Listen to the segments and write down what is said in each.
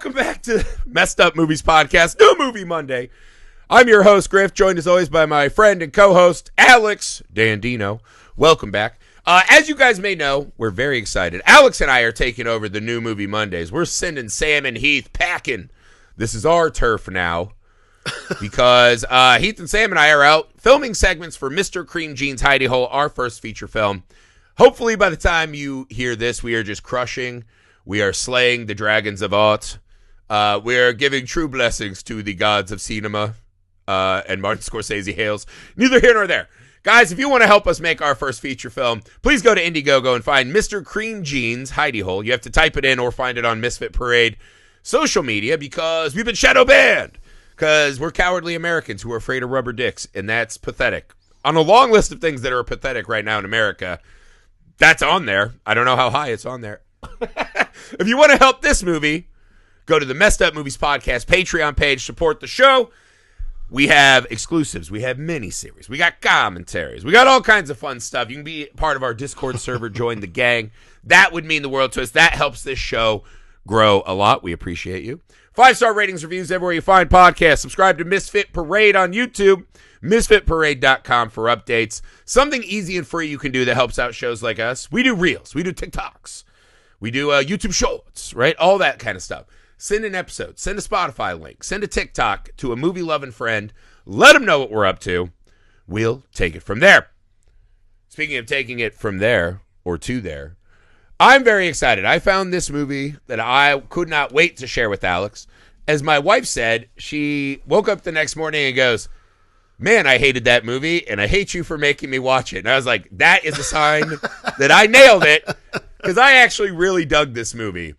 welcome back to Messed Up Movies Podcast, New Movie Monday. I'm your host, Griff, joined as always by my friend and co-host, Alex Dandino. Welcome back. As you guys may know, we're very excited. Alex and I are taking over the New Movie Mondays. We're sending Sam and Heath packing. This is our turf now because Heath and Sam and I are out filming segments for Mr. Cream Jeans Hidey Hole, our first feature film. Hopefully by the time you hear this, we are just crushing. We are slaying the dragons of art. We are giving true blessings to the gods of cinema. And Martin Scorsese hails. Neither here nor there. Guys, if you want to help us make our first feature film, please go to Indiegogo and find Mr. Cream Jeans Hidey Hole. You have to type it in or find it on Misfit Parade social media because we've been shadow banned. Because we're cowardly Americans who are afraid of rubber dicks, and that's pathetic. On a long list of things that are pathetic right now in America, that's on there. I don't know how high it's on there. If you want to help this movie, go to the Messed Up Movies Podcast Patreon page, support the show. We have exclusives. We have mini-series. We got commentaries. We got all kinds of fun stuff. You can be part of our Discord server, join the gang. That would mean the world to us. That helps this show grow a lot. We appreciate you. 5-star ratings, reviews everywhere you find podcasts. Subscribe to Misfit Parade on YouTube. MisfitParade.com for updates. Something easy and free you can do that helps out shows like us. We do Reels. We do TikToks. We do YouTube Shorts, right? All that kind of stuff. Send an episode. Send a Spotify link. Send a TikTok to a movie-loving friend. Let them know what we're up to. We'll take it from there. Speaking of taking it from there, or to there, I'm very excited. I found this movie that I could not wait to share with Alex. As my wife said, she woke up the next morning and goes, "Man, I hated that movie, and I hate you for making me watch it." And I was like, that is a sign that I nailed it, because I actually really dug this movie.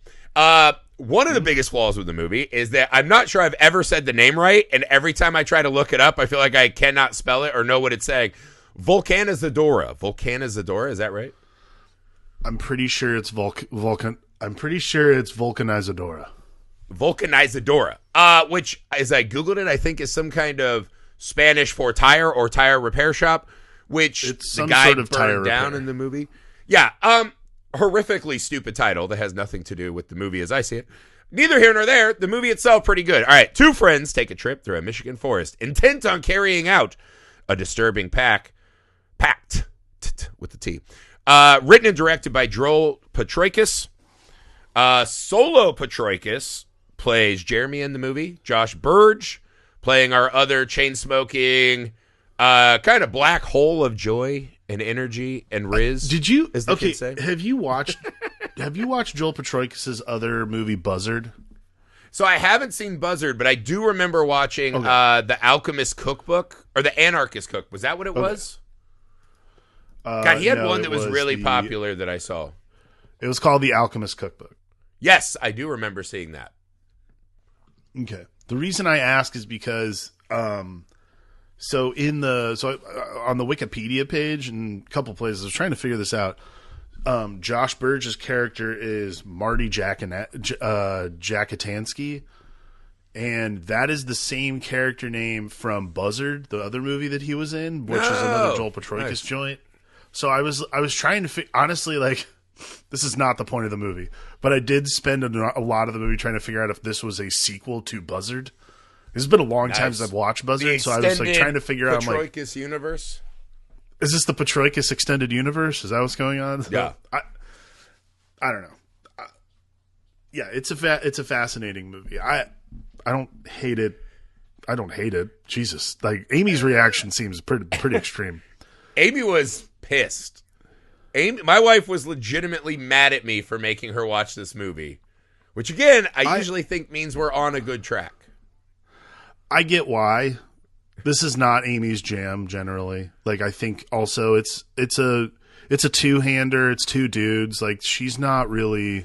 One of the biggest flaws with the movie is that I'm not sure I've ever said the name right, and every time I try to look it up, I feel like I cannot spell it or know what it's saying. Vulcanizadora. Vulcanizadora, is that right? I'm pretty sure it's I'm pretty sure it's Vulcanizadora. Vulcanizadora. Which, as I Googled it, I think is some kind of Spanish for tire or tire repair shop, which it's the some guy sort of burned tire down repair. in the movie. Yeah, horrifically stupid title that has nothing to do with the movie as I see it. Neither here nor there. The movie itself pretty good. All right, two friends take a trip through a Michigan forest, intent on carrying out a disturbing pact with the T. Written and directed by Joel Potrykus. Solo Potrykus plays Jeremy in the movie. Josh Burge playing our other chain-smoking kind of black hole of joy and energy and Riz. Did you? As the kids say. Have you watched Joel Potrykus' other movie, Buzzard? So I haven't seen Buzzard, but I do remember watching the Alchemist Cookbook or the Anarchist Cookbook. Was that what it was? God, he had one that was really popular that I saw. It was called the Alchemist Cookbook. Yes, I do remember seeing that. Okay. The reason I ask is because on the Wikipedia page and a couple places, I was trying to figure this out. Josh Burge's character is Marty Jakatansky, and that is the same character name from Buzzard, the other movie that he was in, which is another Joel Potrykus joint. So I was trying to honestly, like, this is not the point of the movie, but I did spend a lot of the movie trying to figure out if this was a sequel to Buzzard. It's been a long time since I've watched Buzzard, so I was like trying to figure out, like, Potrykus universe. Is this the Potrykus extended universe? Is that what's going on? Yeah, I don't know. Yeah, it's a fascinating movie. I don't hate it. I don't hate it. Jesus, like Amy's reaction seems pretty extreme. Amy was pissed. My wife was legitimately mad at me for making her watch this movie, which again I usually think means we're on a good track. I get why. This is not Amy's jam generally. Like, I think also it's a two-hander. It's two dudes. Like, she's not really.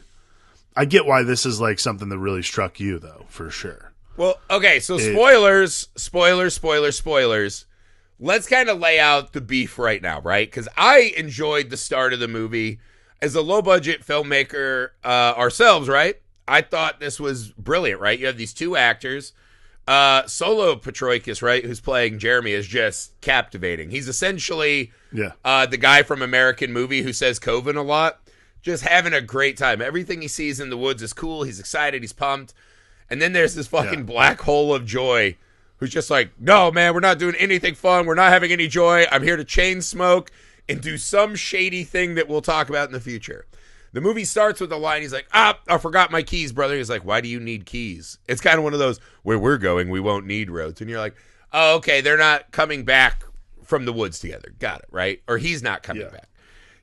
I get why this is like something that really struck you though, for sure. Well, okay, so spoilers. Let's kind of lay out the beef right now, right? Because I enjoyed the start of the movie as a low-budget filmmaker ourselves, right? I thought this was brilliant, right? You have these two actors. Solo Potrykus, right, who's playing Jeremy, is just captivating. He's essentially the guy from American Movie who says Coven a lot, just having a great time. Everything he sees in the woods is cool. He's excited. He's pumped. And then there's this fucking black hole of joy who's just like, no, man, we're not doing anything fun. We're not having any joy. I'm here to chain smoke and do some shady thing that we'll talk about in the future. The movie starts with a line. He's like, I forgot my keys, brother. He's like, why do you need keys? It's kind of one of those, where we're going, we won't need roads. And you're like, oh, okay, they're not coming back from the woods together. Got it, right? Or he's not coming back.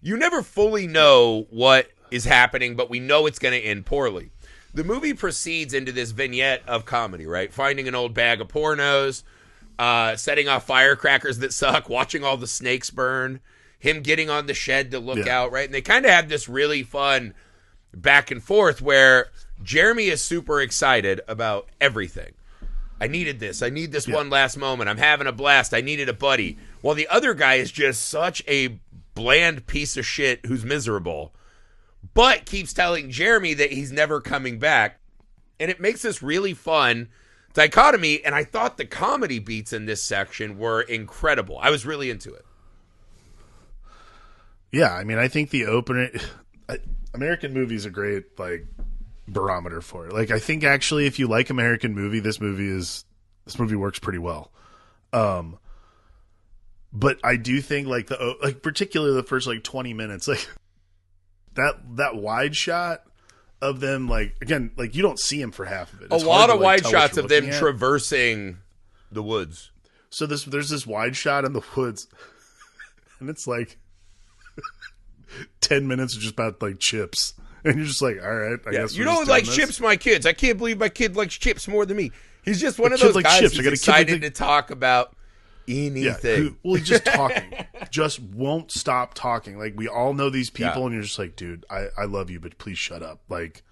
You never fully know what is happening, but we know it's going to end poorly. The movie proceeds into this vignette of comedy, right? Finding an old bag of pornos, setting off firecrackers that suck, watching all the snakes burn, him getting on the shed to look out, right? And they kind of have this really fun back and forth where Jeremy is super excited about everything. I needed this. I need this one last moment. I'm having a blast. I needed a buddy. While the other guy is just such a bland piece of shit who's miserable, but keeps telling Jeremy that he's never coming back. And it makes this really fun dichotomy. And I thought the comedy beats in this section were incredible. I was really into it. Yeah, I mean, I think the opener, American movies are great, like, barometer for it. Like, I think actually, if you like American movie, this movie works pretty well. But I do think like particularly the first like 20 minutes, like that wide shot of them, like, again, like, you don't see him for half of it. It's a lot of wide shots of them traversing the woods. So there's this wide shot in the woods, and it's like 10 minutes just about like chips, and you're just like, all right, I guess you don't like chips, my kids. I can't believe my kid likes chips more than me. He's just one of those guys who's excited to talk about anything. He's just talking, just won't stop talking. Like, we all know these people, and you're just like, dude, I love you, but please shut up. Like,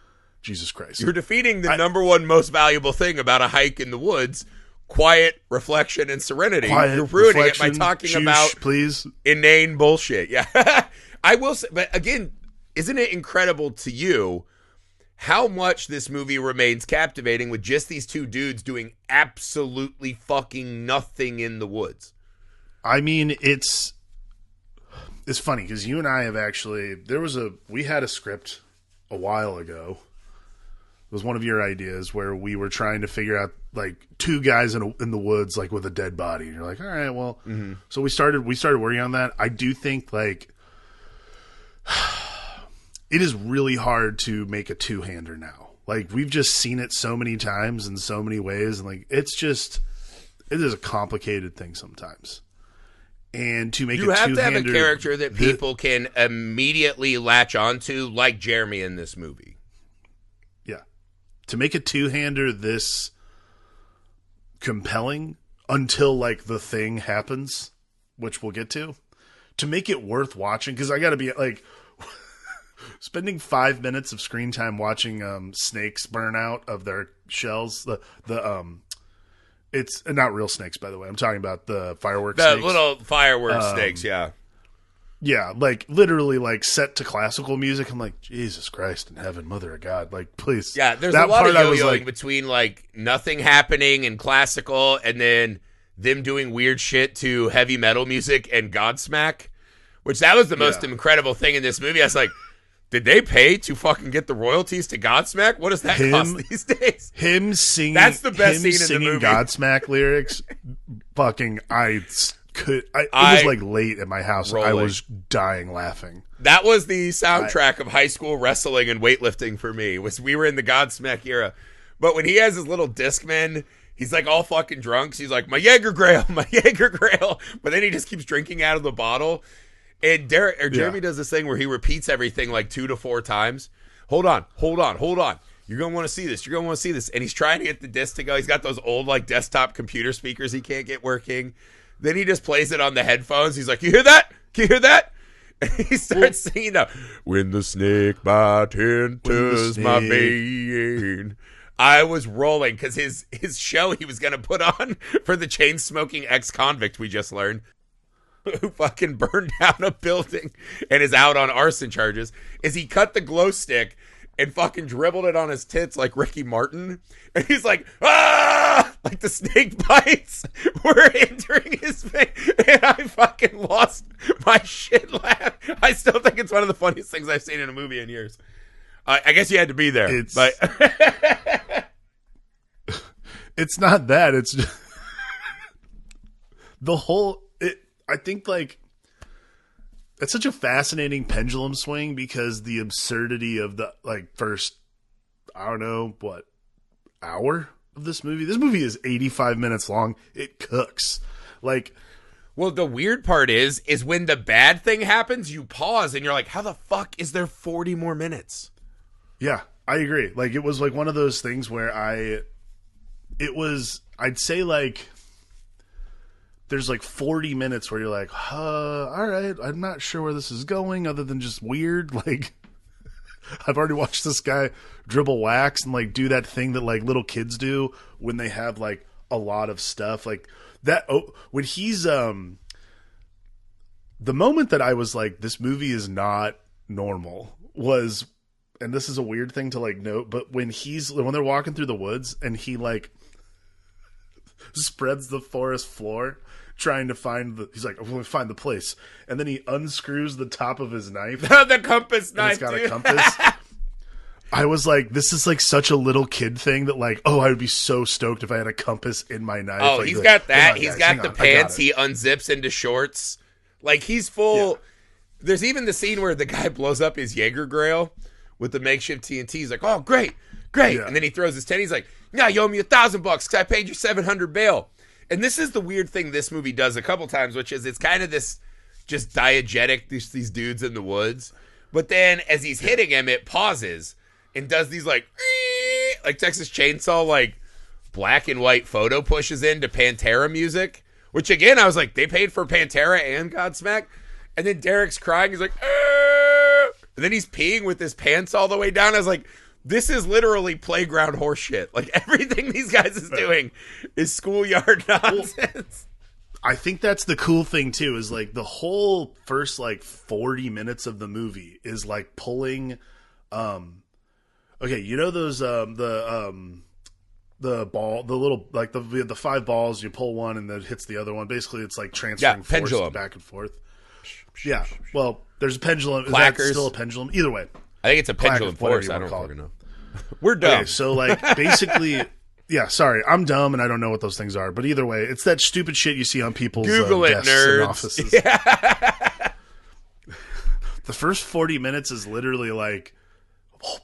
Jesus Christ, you're defeating the number one most valuable thing about a hike in the woods: quiet, reflection, and serenity. You're ruining it by talking about please inane bullshit. Yeah. I will say, but again, isn't it incredible to you how much this movie remains captivating with just these two dudes doing absolutely fucking nothing in the woods? I mean, it's funny because you and I have actually, we had a script a while ago. It was one of your ideas where we were trying to figure out like two guys in the woods, like with a dead body. And you're like, all right, well, so we started working on that. I do think like it is really hard to make a two-hander now. Like, we've just seen it so many times in so many ways, and like it is a complicated thing sometimes. And to make you have to have a character that people can immediately latch onto, like Jeremy in this movie. Yeah, to make a two-hander this compelling until like the thing happens, which we'll get to make it worth watching. Because I got to be like, spending 5 minutes of screen time watching snakes burn out of their shells. It's not real snakes, by the way. I'm talking about the fireworks snakes. The little fireworks snakes, yeah. Yeah, like literally like set to classical music. I'm like, Jesus Christ in heaven, mother of God. Like, please. Yeah, there's a lot of yo-yoing between like nothing happening and classical and then them doing weird shit to heavy metal music and Godsmack, which that was the most incredible thing in this movie. I was like, did they pay to fucking get the royalties to Godsmack? What does that cost these days? Him singing. That's the best scene in the movie. Godsmack lyrics. Fucking, it was like late at my house. Rolling. I was dying laughing. That was the soundtrack of high school wrestling and weightlifting for me. We were in the Godsmack era. But when he has his little Discman, he's like all fucking drunk. So he's like, my Jaeger Grail. But then he just keeps drinking out of the bottle. And Jeremy does this thing where he repeats everything like 2 to 4 times. Hold on. You're going to want to see this. And he's trying to get the disc to go. He's got those old like desktop computer speakers he can't get working. Then he just plays it on the headphones. He's like, you hear that? Can you hear that? And he starts singing now. When the snake bite enters my vein. I was rolling because his show he was going to put on for the chain-smoking ex-convict we just learned, who fucking burned down a building and is out on arson charges, is he cut the glow stick and fucking dribbled it on his tits like Ricky Martin. And he's like, ah! Like the snake bites were entering his face. And I fucking lost my shit laugh. I still think it's one of the funniest things I've seen in a movie in years. I guess you had to be there. it's not that. It's just the whole. I think like it's such a fascinating pendulum swing because the absurdity of the like first, I don't know what hour of this movie. This movie is 85 minutes long. It cooks like. Well, the weird part is when the bad thing happens, you pause and you're like, how the fuck is there 40 more minutes? Yeah, I agree. Like, it was like one of those things where I'd say like, there's like 40 minutes where you're like, all right, I'm not sure where this is going other than just weird. Like, I've already watched this guy dribble wax and like do that thing that like little kids do when they have like a lot of stuff like that. When he's the moment that I was like, this movie is not normal was, and this is a weird thing to like note, but when they're walking through the woods and he like spreads the forest floor trying to he's like, I'm going to find the place. And then he unscrews the top of his knife. The compass knife, it's got dude. a compass. I was like, this is like such a little kid thing that like, oh, I would be so stoked if I had a compass in my knife. Oh, like, he's got that. He's He's got the pants. He unzips into shorts. Like, he's full. Yeah. There's even the scene where the guy blows up his Jaeger grill with the makeshift TNT. He's like, oh, great. Yeah. And then he throws his 10. He's like, yeah, you owe me $1,000 because I paid you $700 bail. And this is the weird thing this movie does a couple times, which is it's kind of this just diegetic, these dudes in the woods. But then as he's hitting him, it pauses and does these like Texas Chainsaw, like black and white photo pushes into Pantera music, which again, I was like, they paid for Pantera and Godsmack. And then Derek's crying. He's like, and then he's peeing with his pants all the way down. I was like, this is literally playground horse shit. Like, everything these guys is doing is schoolyard nonsense. I think that's the cool thing too, is like the whole first like 40 minutes of the movie is like pulling okay, you know those the ball, the little like the 5 balls, you pull one and then it hits the other one. Basically it's like transferring force back and forth. Yeah. Well, there's a pendulum. Is that still a pendulum? Either way. I think it's a pendulum force. I don't fucking know. We're dumb. Okay, so like basically, yeah. Sorry, I'm dumb and I don't know what those things are. But either way, it's that stupid shit you see on people's Google it, desks nerds. and offices. Yeah. The first 40 minutes is literally like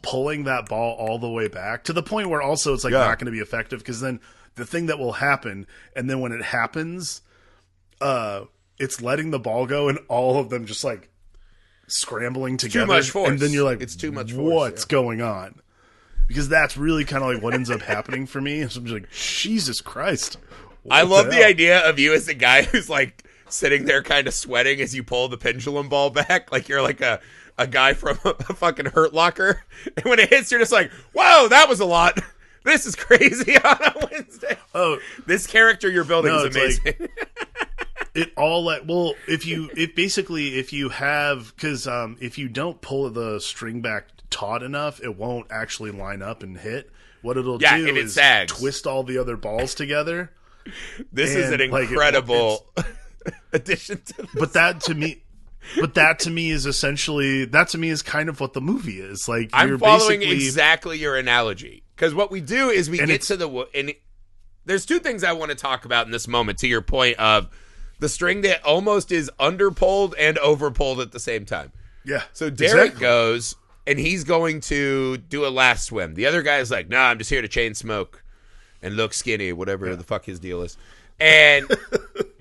pulling that ball all the way back to the point where also it's like not going to be effective because then the thing that will happen, and then when it happens, it's letting the ball go and all of them just like scrambling together. Too much force. And then you're like, it's too much force. What's going on? Because that's really kind of like what ends up happening for me. So I'm just like, Jesus Christ. I love the idea of you as a guy who's like sitting there kind of sweating as you pull the pendulum ball back. Like you're like a guy from a fucking Hurt Locker. And when it hits, you're just like, whoa, that was a lot. This is crazy on a Wednesday. Oh, this character you're building is amazing. Like, it all like, well, if you have, because if you don't pull the string back taut enough, it won't actually line up and hit. What it'll do is twist all the other balls together. This is an incredible addition to this. But that to me is essentially, that to me is kind of what the movie is. Like, I'm following exactly your analogy. Because what we do is we get to and there's two things I want to talk about in this moment, to your point of the string that almost is underpulled and overpulled at the same time. Yeah. So Derek goes, and he's going to do a last swim. The other guy's like, nah, I'm just here to chain smoke and look skinny, whatever the fuck his deal is. And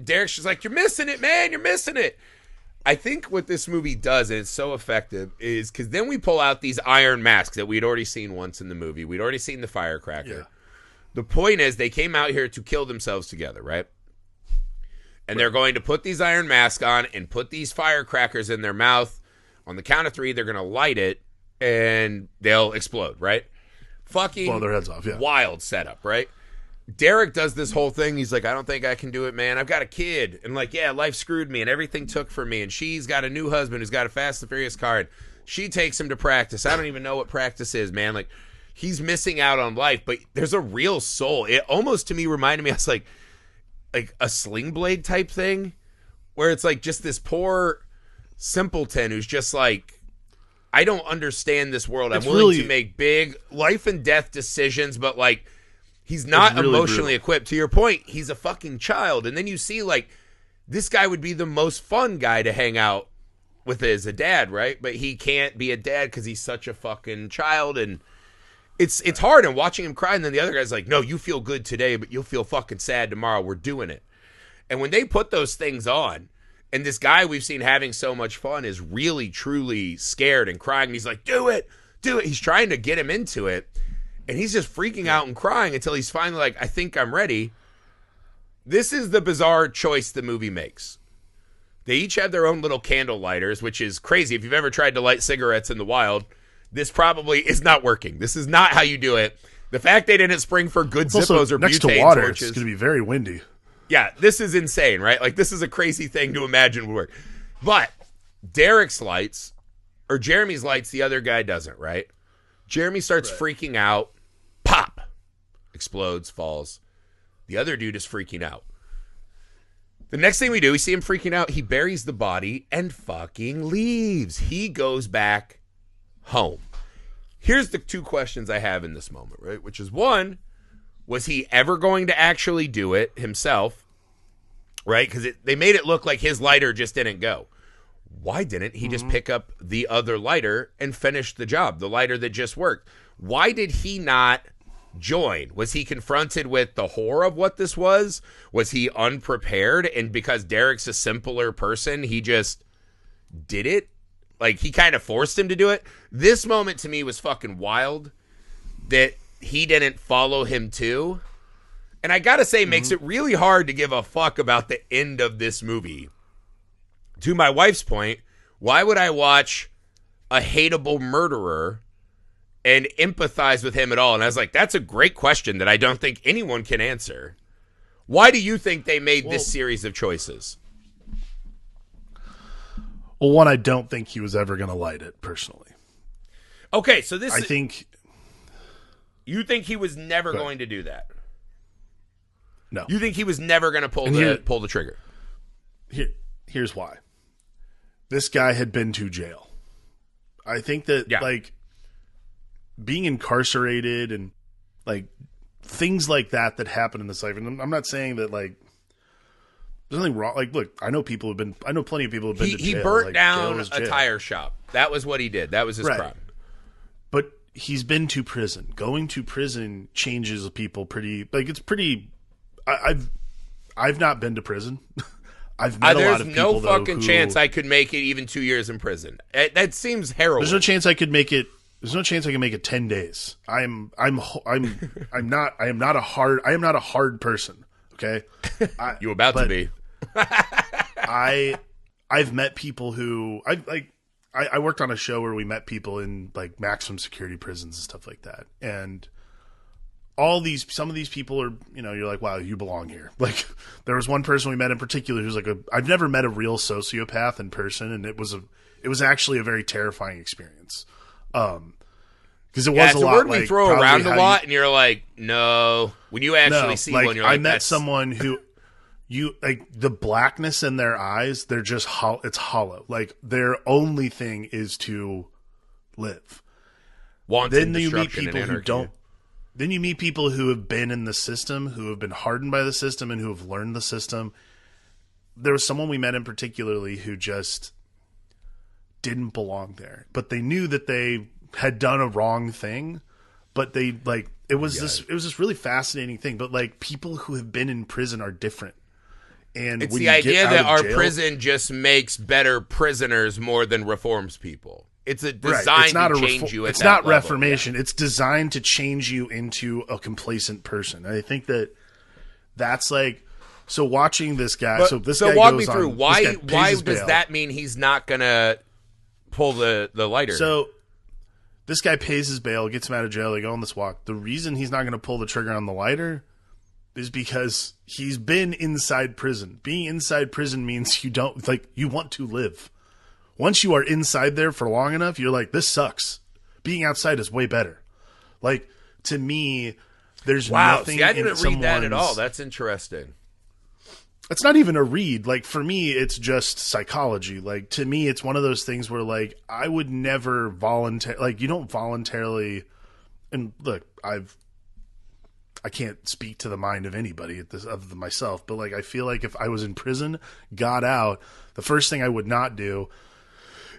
Derek's just like, you're missing it, man. You're missing it. I think what this movie does, and it's so effective, is because then we pull out these iron masks that we'd already seen once in the movie. We'd already seen the firecracker. Yeah. The point is they came out here to kill themselves together, right? And they're going to put these iron masks on and put these firecrackers in their mouth. On the count of 3, they're going to light it, and they'll explode, right? Fucking blow their heads off, yeah. Wild setup, right? Derek does this whole thing. He's like, I don't think I can do it, man. I've got a kid. And like, yeah, life screwed me and everything took from me. And she's got a new husband who's got a Fast and Furious car. And she takes him to practice. I don't even know what practice is, man. Like, he's missing out on life, but there's a real soul. It almost to me reminded me, I was like a Sling Blade type thing where it's like just this poor simpleton who's just like, I don't understand this world. I'm willing to make big life and death decisions, but like, He's not really emotionally equipped. To your point, he's a fucking child. And then you see, like, this guy would be the most fun guy to hang out with as a dad, right? But he can't be a dad because he's such a fucking child. And it's hard. And watching him cry, and then the other guy's like, no, you feel good today, but you'll feel fucking sad tomorrow. We're doing it. And when they put those things on, and this guy we've seen having so much fun is really, truly scared and crying, and he's like, do it. He's trying to get him into it. And he's just freaking out and crying until he's finally like, I think I'm ready. This is the bizarre choice the movie makes. They each have their own little candle lighters, which is crazy. If you've ever tried to light cigarettes in the wild, this probably is not working. This is not how you do it. The fact they didn't spring for good Zippos or next butane to water, torches. It's going to be very windy. Yeah, this is insane, right? Like, this is a crazy thing to imagine would work. But Derek's lights, or Jeremy's lights, the other guy doesn't, right? Jeremy starts freaking out. Pop! Explodes, falls. The other dude is freaking out. The next thing we do, we see him freaking out. He buries the body and fucking leaves. He goes back home. Here's the two questions I have in this moment, right? Which is, one, was he ever going to actually do it himself? Right? Because they made it look like his lighter just didn't go. Why didn't he just pick up the other lighter and finish the job? The lighter that just worked. Why did he not join? Was he confronted with the horror of what this was? Was he unprepared? And because Derek's a simpler person, he just did it? Like, he kind of forced him to do it? This moment to me was fucking wild that he didn't follow him too. And I gotta say, makes it really hard to give a fuck about the end of this movie. To my wife's point, why would I watch a hateable murderer and empathize with him at all? And I was like, that's a great question that I don't think anyone can answer. Why do you think they made this series of choices? Well, one, I don't think he was ever going to light it, personally. Okay, so this... I think... You think he was never going to do that? No. You think he was never going to pull the trigger? Here's why. This guy had been to jail. I think that, like, being incarcerated and, like, things like that happen in this life, and I'm not saying that, like, there's nothing wrong. Like, look, I know plenty of people have been to jail. He burnt down a tire shop. That was what he did. That was his crime. But he's been to prison. Going to prison changes people pretty, like, it's pretty... I've not been to prison. I've met a lot of people. There's no fucking chance I could make it even 2 years in prison. That seems harrowing. There's no chance I could make it. There's no chance I can make it 10 days. I am not a hard person. Okay. You about to be. I've met people who I worked on a show where we met people in, like, maximum security prisons and stuff like that. And some of these people are, you know, you're like, wow, you belong here. Like, there was one person we met in particular who's like I've never met a real sociopath in person, and it was actually a very terrifying experience. Because it was a lot. Word we throw around a lot, and you're like, no. When you actually see one, you're like, I met someone who, like, the blackness in their eyes, they're just it's hollow. Like, their only thing is to live. Then you meet people who don't. Then you meet people who have been in the system, who have been hardened by the system, and who have learned the system. There was someone we met in particularly who just didn't belong there, but they knew that they had done a wrong thing. But they, like, it was this really fascinating thing. But, like, people who have been in prison are different. And it's the idea that our prison just makes better prisoners more than reforms people. It's a design to change you. It's not reformation. Yeah. It's designed to change you into a complacent person. And I think that's like, so watching this guy. So walk me through why does that mean he's not gonna pull the lighter? So this guy pays his bail, gets him out of jail. They go on this walk. The reason he's not going to pull the trigger on the lighter is because he's been inside prison. Being inside prison means you want to live. Once you are inside there for long enough, you're like, this sucks. Being outside is way better. Like, to me, there's nothing. See, I didn't read that at all. That's interesting. It's not even a read. Like, for me, it's just psychology. Like, to me, it's one of those things where, like, I would never you don't voluntarily, and look, I've I can't speak to the mind of anybody at this other than myself, but like I feel like if I was in prison, got out, the first thing I would not do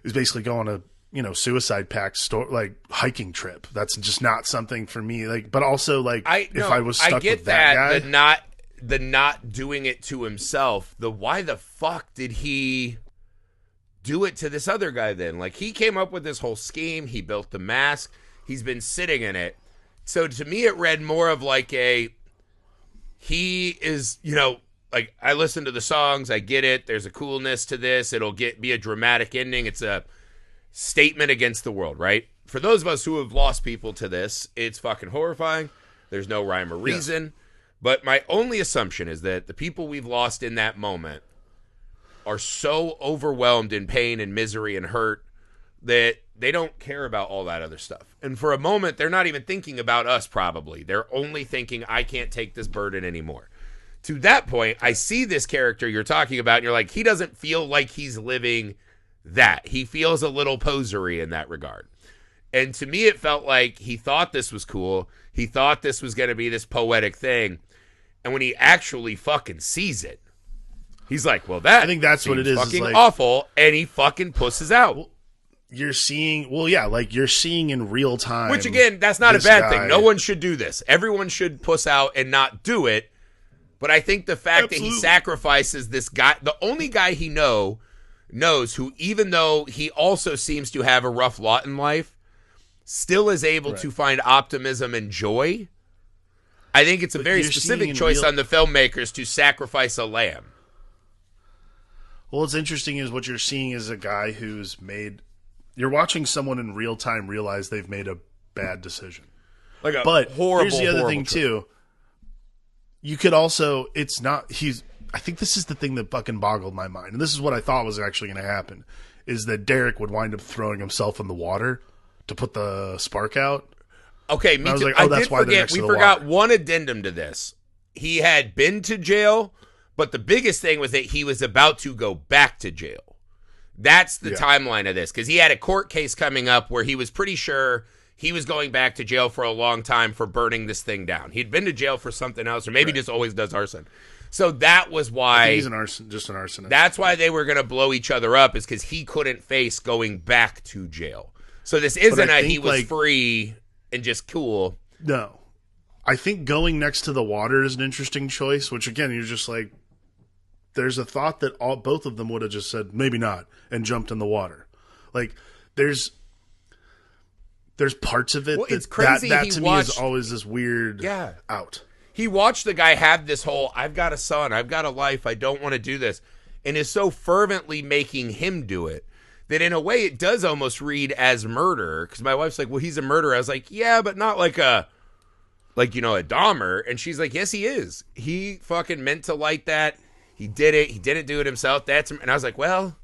is basically go on a suicide pact like hiking trip. That's just not something for me. Like, but also like if I was stuck with that guy, the not doing it to himself. Why the fuck did he do it to this other guy then? Like, he came up with this whole scheme. He built the mask. He's been sitting in it. So to me, it read more of like he is, like, I listen to the songs. I get it. There's a coolness to this. It'll be a dramatic ending. It's a statement against the world, right? For those of us who have lost people to this, it's fucking horrifying. There's no rhyme or reason. Yes. But my only assumption is that the people we've lost in that moment are so overwhelmed in pain and misery and hurt that they don't care about all that other stuff. And for a moment, they're not even thinking about us, probably. They're only thinking, I can't take this burden anymore. To that point, I see this character you're talking about, and you're like, he doesn't feel like he's living that. He feels a little posery in that regard. And to me, it felt like he thought this was cool. He thought this was going to be this poetic thing. And when he actually fucking sees it, he's like, well, I think that's what it is. Fucking awful. And he fucking pusses out. Well, you're seeing in real time. Which, again, that's not a bad thing. No one should do this. Everyone should puss out and not do it. But I think the fact that he sacrifices this guy, the only guy he knows who, even though he also seems to have a rough lot in life, still is able to find optimism and joy. I think it's a very specific choice on the filmmakers to sacrifice a lamb. Well, what's interesting is what you're seeing is a guy who's made... You're watching someone in real time realize they've made a bad decision. Like a but horrible, here's the other thing, too. You could also... I think this is the thing that fucking boggled my mind. And this is what I thought was actually going to happen. Is that Derek would wind up throwing himself in the water to put the spark out. Okay, me too. I was like, oh, that's why forget. We forgot one addendum to this. He had been to jail, but the biggest thing was that he was about to go back to jail. That's the timeline of this, because he had a court case coming up where he was pretty sure he was going back to jail for a long time for burning this thing down. He'd been to jail for something else, or maybe just always does arson. So that was why he's just an arsonist. That's why they were going to blow each other up, is because he couldn't face going back to jail. So this isn't he was free and just cool. No. I think going next to the water is an interesting choice, which again, you're just like, there's a thought that both of them would have just said, maybe not, and jumped in the water. Like, there's parts of it it's crazy. That to me is always this weird out. He watched the guy have this whole, I've got a son, I've got a life, I don't want to do this, and is so fervently making him do it that in a way it does almost read as murder. Because my wife's like, well, he's a murderer. I was like, yeah, but not like a Dahmer. And she's like, yes, he is. He fucking meant to light that. He did it. He didn't do it himself. And I was like, well,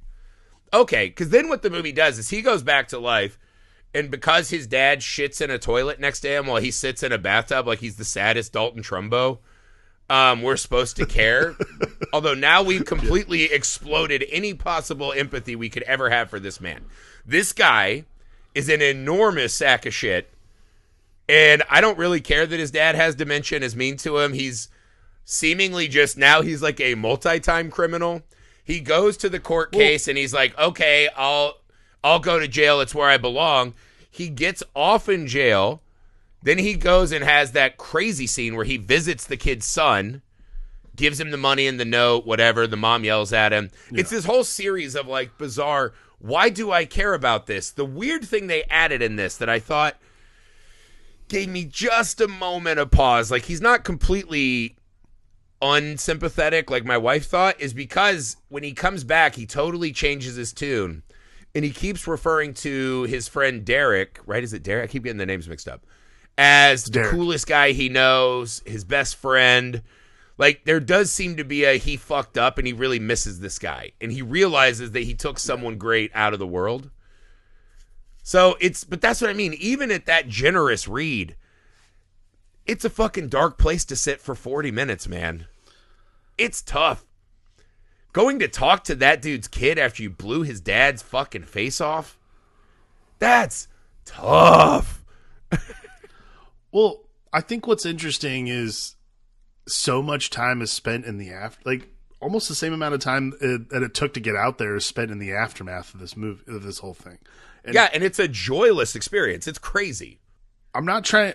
okay. Because then what the movie does is he goes back to life, and because his dad shits in a toilet next to him while he sits in a bathtub like he's the saddest Dalton Trumbo, we're supposed to care. Although now we've completely exploded any possible empathy we could ever have for this man. This guy is an enormous sack of shit, and I don't really care that his dad has dementia and is mean to him. He's seemingly he's like a multi-time criminal. He goes to the court case and he's like, okay, I'll go to jail. It's where I belong. He gets off in jail. Then he goes and has that crazy scene where he visits the kid's son, gives him the money and the note, whatever. The mom yells at him. Yeah. It's this whole series of like bizarre, why do I care about this? The weird thing they added in this that I thought gave me just a moment of pause, like he's not completely unsympathetic like my wife thought, is because when he comes back, he totally changes his tune. And he keeps referring to his friend Derek, right? Is it Derek? I keep getting the names mixed up. As the coolest guy he knows, his best friend. Like, there does seem to be he fucked up and he really misses this guy. And he realizes that he took someone great out of the world. So but that's what I mean. Even at that generous read, it's a fucking dark place to sit for 40 minutes, man. It's tough. Going to talk to that dude's kid after you blew his dad's fucking face off, that's tough. Well, I think what's interesting is so much time is spent in the almost the same amount of time that it took to get out there is spent in the aftermath of this movie, of this whole thing. And it's a joyless experience. It's crazy. I'm not trying.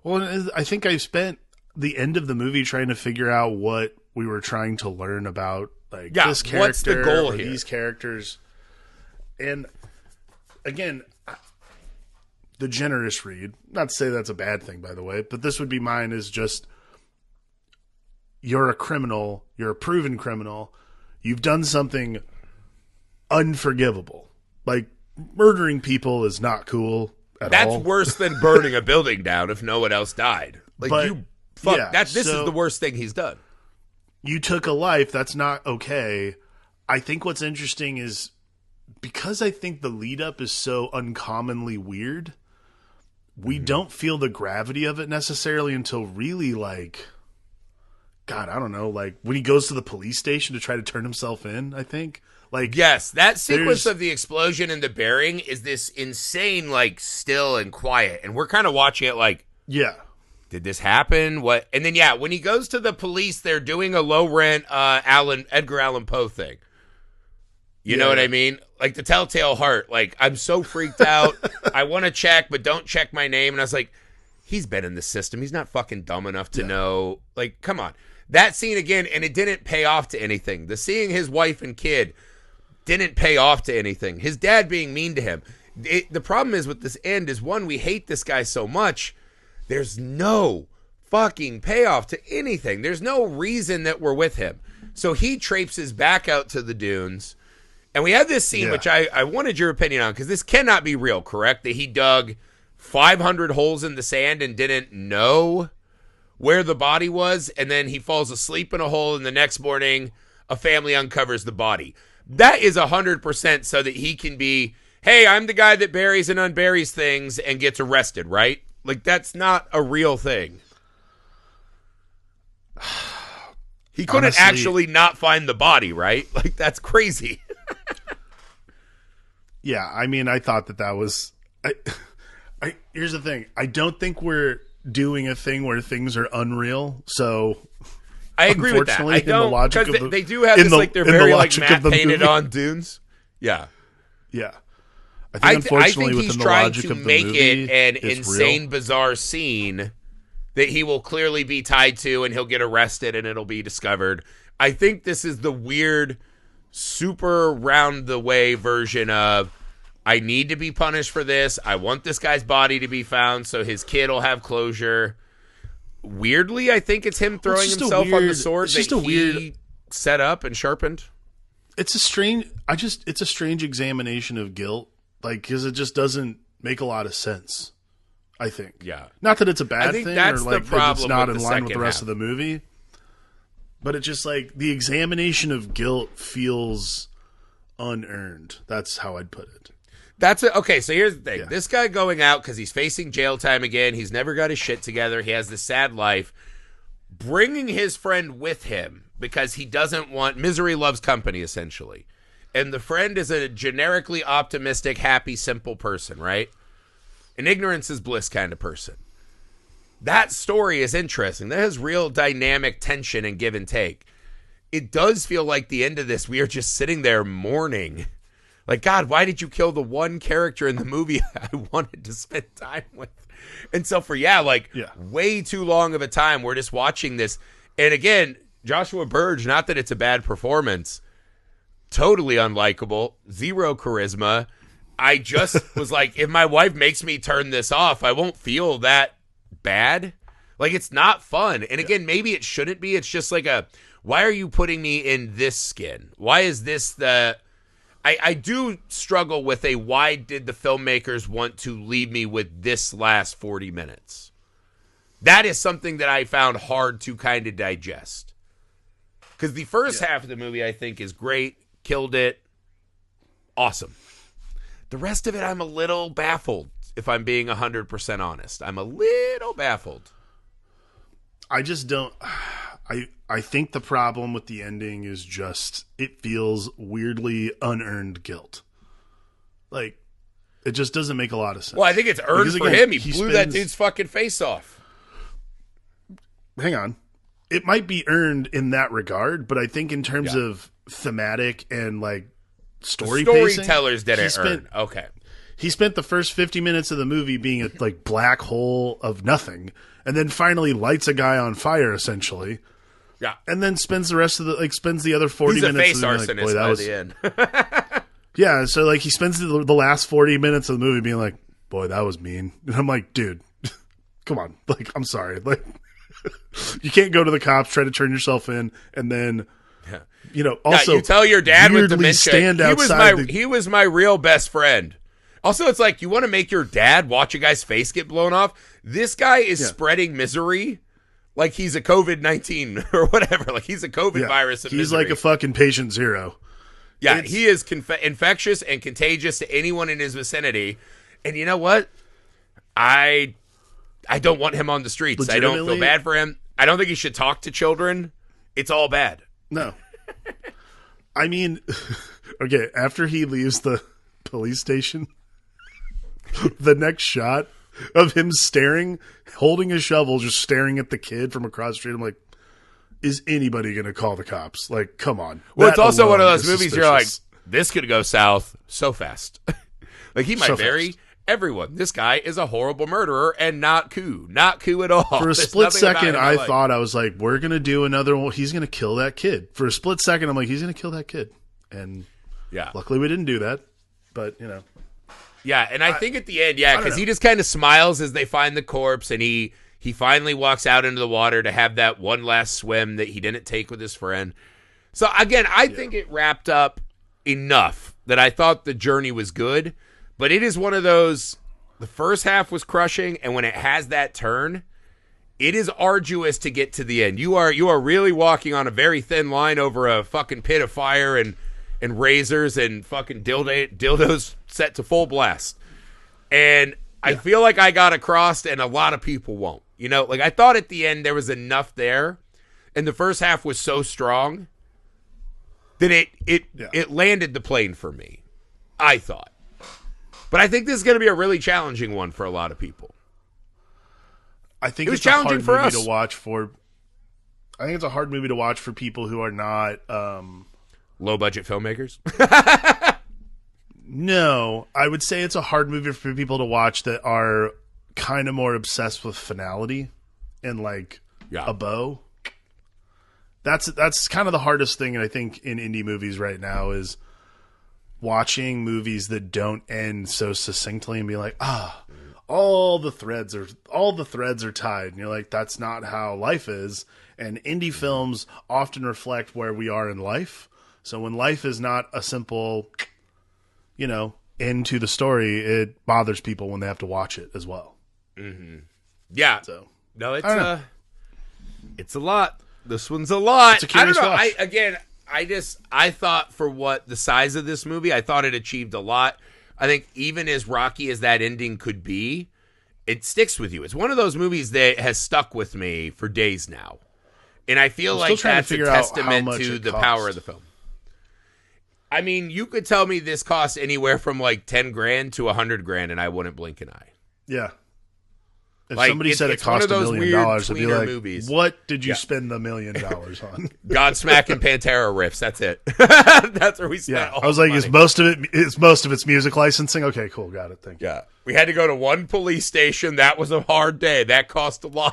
Well, I think I spent the end of the movie trying to figure out what we were trying to learn about, this character, what's the goal here? These characters. And again, the generous read, not to say that's a bad thing, by the way, but this would be mine, is just, you're a criminal, you're a proven criminal, you've done something unforgivable. Like, murdering people is not cool at all. That's worse than burning a building down if no one else died. This is the worst thing he's done. You took a life, that's not okay. I think what's interesting is, because I think the lead up is so uncommonly weird, we don't feel the gravity of it necessarily until really God, I don't know, when he goes to the police station to try to turn himself in, I think. Yes, that sequence of the explosion and the bearing is this insane, still and quiet. And we're kind of watching it yeah. Did this happen? What? And then, when he goes to the police, they're doing a low rent Edgar Allan Poe thing. You know what I mean? Like the Telltale Heart. I'm so freaked out. I want to check, but don't check my name. And I was like, he's been in the system. He's not fucking dumb enough to know. Come on. That scene again, and it didn't pay off to anything. The seeing his wife and kid didn't pay off to anything. His dad being mean to him. The problem is with this end is, one, we hate this guy so much. There's no fucking payoff to anything. There's no reason that we're with him. So he traipses back out to the dunes. And we have this scene, which I wanted your opinion on, because this cannot be real, correct? That he dug 500 holes in the sand and didn't know where the body was, and then he falls asleep in a hole, and the next morning a family uncovers the body. That is 100% so that he can be, hey, I'm the guy that buries and unburies things and gets arrested, right? That's not a real thing. He couldn't actually not find the body, right? That's crazy. Yeah, I mean, I thought that was... here's the thing. I don't think we're doing a thing where things are unreal, so... I agree with that. I don't, because they do have this, they're very, matte painted on dunes. Yeah. Yeah. I think he's trying to make it an insane, bizarre scene that he will clearly be tied to, and he'll get arrested and it'll be discovered. I think this is the weird, super round the way version of, I need to be punished for this. I want this guy's body to be found so his kid will have closure. Weirdly, I think it's him throwing himself on the sword that he set up and sharpened. It's a strange examination of guilt, because it just doesn't make a lot of sense, I think. Yeah. Not that it's a bad thing, that's or the problem, it's not in line with the half rest of the movie, but it just the examination of guilt feels unearned. That's how I'd put it. Okay, so here's the thing. Yeah. This guy going out because he's facing jail time again. He's never got his shit together. He has this sad life. Bringing his friend with him because he doesn't want... Misery loves company, essentially. And the friend is a generically optimistic, happy, simple person, right? An ignorance is bliss kind of person. That story is interesting. That has real dynamic tension and give and take. It does feel like the end of this, we are just sitting there mourning. God, why did you kill the one character in the movie I wanted to spend time with? And so way too long of a time, we're just watching this. And again, Joshua Burge, not that it's a bad performance, totally unlikable, zero charisma. I just was if my wife makes me turn this off, I won't feel that bad. It's not fun. And again, maybe it shouldn't be. It's just why are you putting me in this skin? Why is this the... I do struggle with why did the filmmakers want to leave me with this last 40 minutes? That is something that I found hard to kind of digest. Because the first half of the movie, I think, is great. Killed it. Awesome. The rest of it, I'm a little baffled, if I'm being 100% honest. I'm a little baffled. I just don't... I think the problem with the ending is just it feels weirdly unearned guilt. It just doesn't make a lot of sense. Well, I think it's earned for him. He blew that dude's fucking face off. hang on. It might be earned in that regard, but I think in terms of thematic and like storytellers didn't earn. Okay. He spent the first 50 minutes of the movie being a like black hole of nothing, and then finally lights a guy on fire essentially. Yeah. And then spends the rest of the other 40 minutes. He's a face arsonist by the end. Yeah, so like he spends the last 40 minutes of the movie being like, boy, that was mean. And I'm like, dude, come on. Like, I'm sorry. Like, you can't go to the cops, try to turn yourself in, and then, also you tell your dad with dementia, stand outside he was my real best friend. Also, it's like, you want to make your dad watch a guy's face get blown off? This guy is spreading misery like he's a COVID-19 or whatever. Like he's a COVID virus of He's misery. like a fucking patient zero. Yeah, he is infectious and contagious to anyone in his vicinity. And you know what? I don't want him on the streets. I don't feel bad for him. I don't think he should talk to children. It's all bad. No. I mean, okay, after he leaves the police station, the next shot of him holding his shovel, just staring at the kid from across the street, I'm like, is anybody going to call the cops? Like, come on. Well, it's also one of those movies you're like, this could go south so fast. Like, he might bury everyone. This guy is a horrible murderer and not cool. Not cool at all. For a split second, I thought, I was like, we're going to do another one. He's going to kill that kid. For a split second, I'm like, he's going to kill that kid. And luckily we didn't do that. But, Yeah, and I think at the end, because he just kind of smiles as they find the corpse, and he finally walks out into the water to have that one last swim that he didn't take with his friend. So, again, I think it wrapped up enough that I thought the journey was good, but it is one of those, the first half was crushing, and when it has that turn, it is arduous to get to the end. You are really walking on a very thin line over a fucking pit of fire and razors and fucking dildos set to full blast. And I feel like I got across and a lot of people won't. Like I thought at the end there was enough there, and the first half was so strong that it landed the plane for me, I thought. But I think this is going to be a really challenging one for a lot of people. I think it was it's challenging a hard for movie us. to watch for. I think it's a hard movie to watch for people who are not low budget filmmakers. No, I would say it's a hard movie for people to watch that are kind of more obsessed with finality and like a bow. That's kind of the hardest thing, I think, in indie movies right now is watching movies that don't end so succinctly and be like, all the threads are tied, and you're like, that's not how life is. And indie films often reflect where we are in life. So when life is not a simple, end to the story, it bothers people when they have to watch it as well. Mm-hmm. Yeah. So no, it's a lot. This one's a lot. It's a curious I don't know. watch. I thought for what the size of this movie, I thought it achieved a lot. I think even as rocky as that ending could be, it sticks with you. It's one of those movies that has stuck with me for days now. And I feel like that's a testament to the power of the film. I mean, you could tell me this costs anywhere from like $10,000 to $100,000 and I wouldn't blink an eye. Yeah. If like, somebody said it cost $1 million, I'd be like, movies. What did you spend $1 million on? Godsmack and Pantera riffs. That's it. That's where we spent all I was like, money. is most of its music licensing? Okay, cool. Got it. Thank you. Yeah. We had to go to one police station. That was a hard day. That cost a lot.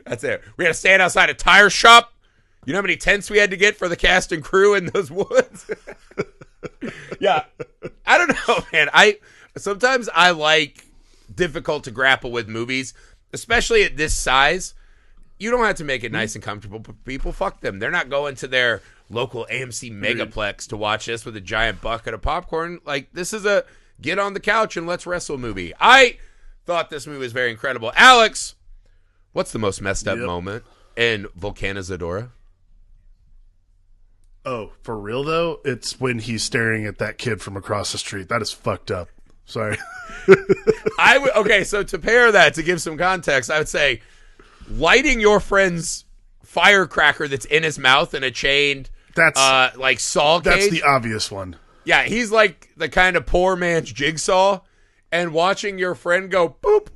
That's it. We had to stand outside a tire shop. You know how many tents we had to get for the cast and crew in those woods? Yeah. I don't know, man. Sometimes I like difficult to grapple with movies, especially at this size. You don't have to make it nice and comfortable for people. Fuck them. They're not going to their local AMC Megaplex to watch this with a giant bucket of popcorn. Like, this is a get on the couch and let's wrestle movie. I thought this movie was very incredible. Alex, what's the most messed up moment in Vulcanizadora? Oh, for real though? It's when he's staring at that kid from across the street. That is fucked up. Sorry. Okay, so to pair that, to give some context, I would say lighting your friend's firecracker that's in his mouth in a chained like saw cage. That's the obvious one. Yeah, he's like the kind of poor man's Jigsaw, and watching your friend go boop.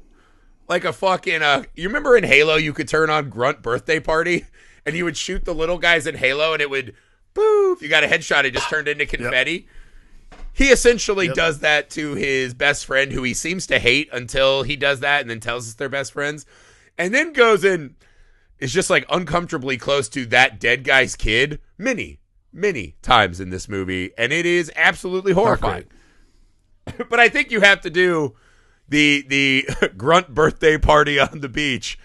like a fucking, you remember in Halo you could turn on Grunt Birthday Party and you would shoot the little guys in Halo and it would, poof, you got a headshot, it just turned into confetti. Yep. He essentially does that to his best friend who he seems to hate until he does that and then tells us they're best friends. And then goes and is just like uncomfortably close to that dead guy's kid many times in this movie. And it is absolutely horrifying. But I think you have to do the Grunt Birthday Party on the beach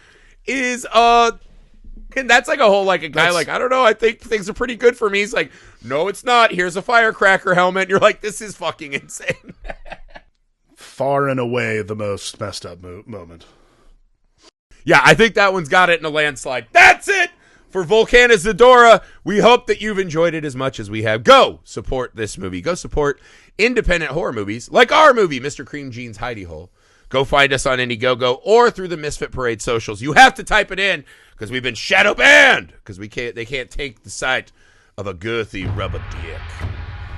is, and that's like a whole, like a guy like, I don't know, I think things are pretty good for me. He's like, no, it's not. Here's a firecracker helmet. You're like, this is fucking insane. Far and away the most messed up moment. Yeah, I think that one's got it in a landslide. That's it for Vulcanizadora. We hope that you've enjoyed it as much as we have. Go support this movie. Go support independent horror movies like our movie, Mr. Cream Jean's Hidey Hole. Go find us on Indiegogo or through the Misfit Parade socials. You have to type it in because we've been shadow banned because they can't take the sight of a girthy rubber dick.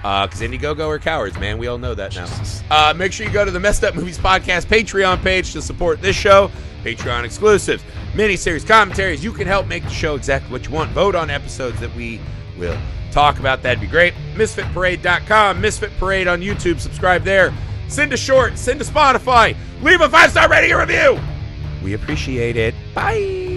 Because Indiegogo are cowards, man. We all know that now. Make sure you go to the Messed Up Movies Podcast Patreon page to support this show. Patreon exclusives, miniseries, commentaries. You can help make the show exactly what you want. Vote on episodes that we will talk about. That'd be great. MisfitParade.com, Misfit Parade on YouTube. Subscribe there. Send a short. Send to Spotify. Leave a 5-star rating and review. We appreciate it. Bye.